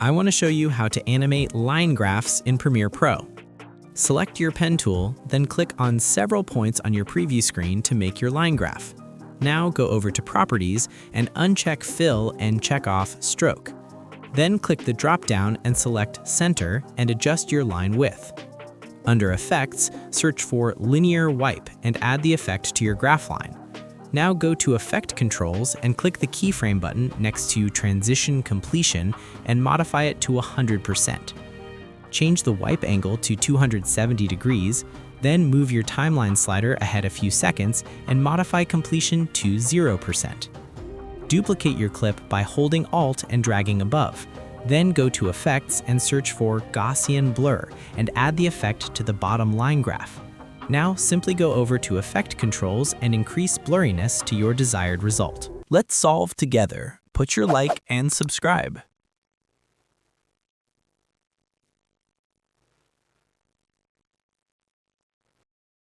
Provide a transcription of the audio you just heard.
I want to show you how to animate line graphs in Premiere Pro. Select your pen tool, then click on several points on your preview screen to make your line graph. Now go over to Properties and uncheck Fill and check off Stroke. Then click the drop-down and select Center and adjust your line width. Under Effects, search for Linear Wipe and add the effect to your graph line. Now go to Effect Controls and click the keyframe button next to Transition Completion and modify it to 100%. Change the wipe angle to 270 degrees, then move your timeline slider ahead a few seconds and modify completion to 0%. Duplicate your clip by holding Alt and dragging above. Then go to Effects and search for Gaussian Blur and add the effect to the bottom line graph. Now simply go over to Effect Controls and increase blurriness to your desired result. Let's solve together. Put your like and subscribe.